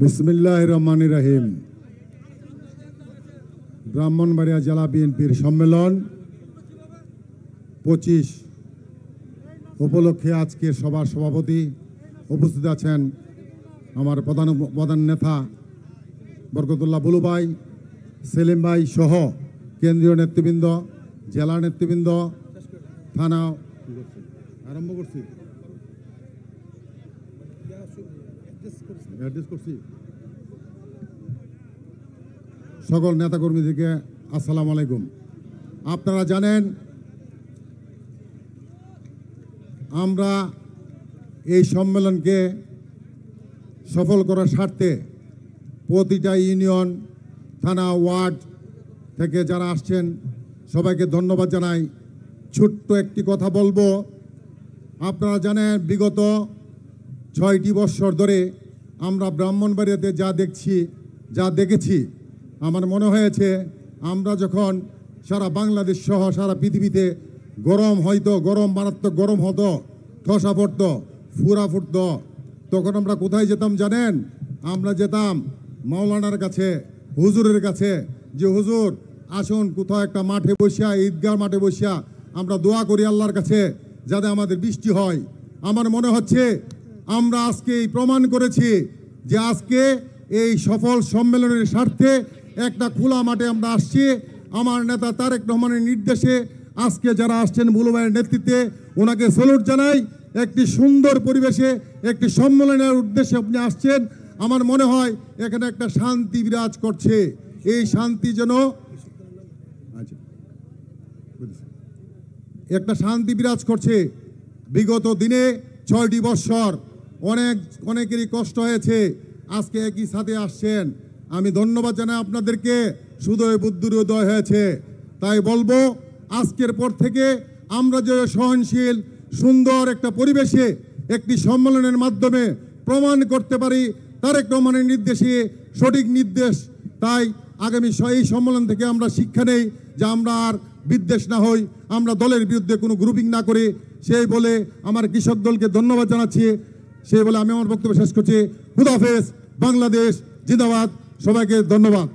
বিসমিল্লাহির রহমানির রহিম। ব্রাহ্মণবাড়িয়া জেলা বিএনপির সম্মেলন 25 উপলক্ষে আজকে সভার সভাপতি উপস্থিত আছেন আমার প্রধান নেতা বরকতুল্লাহ বুলু ভাই, সেলিম ভাই সহ কেন্দ্রীয় নেতৃবৃন্দ, জেলা নেতৃবৃন্দ, থানা আরম্ভ করছি সকল নেতাকর্মীদেরকে আসসালামু আলাইকুম। আপনারা জানেন আমরা এই সম্মেলনকে সফল করার স্বার্থে প্রতিটা ইউনিয়ন, থানা, ওয়ার্ড থেকে যারা আসছেন সবাইকে ধন্যবাদ জানাই। ছোট্ট একটি কথা বলবো, আপনারা জানেন বিগত 6টি বছর ধরে আমরা ব্রাহ্মণবাড়িয়াতে যা দেখেছি আমার মনে হয়েছে আমরা যখন সারা বাংলাদেশ সহ সারা পৃথিবীতে মারাত্মক গরম হতো, ঠসা পড়তো, ফুরা ফুটতো, তখন আমরা কোথায় যেতাম জানেন? আমরা যেতাম মাওলানার কাছে, হুজুরের কাছে, যে হুজুর আসুন কোথাও একটা মাঠে বসিয়া, ঈদগাহ মাঠে বসিয়া আমরা দোয়া করি আল্লাহর কাছে যাতে আমাদের বৃষ্টি হয়। আমার মনে হচ্ছে আমরা আজকে প্রমাণ করেছি যে আজকে এই সফল সম্মেলনের স্বার্থে একটা খোলা মাঠে আমরা আসছি। আমার নেতা তারেক রহমানের নির্দেশে আজকে যারা আসছেন বুলু ভাইয়ের নেতৃত্বে ওনাকে স্যালুট জানাই। একটি সুন্দর পরিবেশে একটি সম্মেলনের উদ্দেশ্যে আপনি আসছেন। আমার মনে হয় এখানে একটা শান্তি বিরাজ করছে। এই শান্তি যেন একটা শান্তি বিরাজ করছে। বিগত দিনে 6টি বৎসর অনেকেরই কষ্ট হয়েছে, আজকে একই সাথে আসছেন। আমি ধন্যবাদ জানাই আপনাদেরকে, সুদয় বুদ্ধির উদয় হয়েছে। তাই বলবো আজকের পর থেকে আমরা যে সহনশীল সুন্দর একটা পরিবেশে একটি সম্মেলনের মাধ্যমে প্রমাণ করতে পারি তারেক রহমানের নির্দেশে সঠিক নির্দেশ। তাই আগামী এই সম্মেলন থেকে আমরা শিক্ষা নেই যে আমরা আর বিদ্বেষ না হই, আমরা দলের বিরুদ্ধে কোনো গ্রুপিং না করি। সেই বলে আমার কৃষক দলকে ধন্যবাদ জানাচ্ছি। সেই বলে আমি আমার বক্তব্য শেষ করছি। খুদা হাফেজ, বাংলাদেশ জিন্দাবাদ, সবাইকে ধন্যবাদ।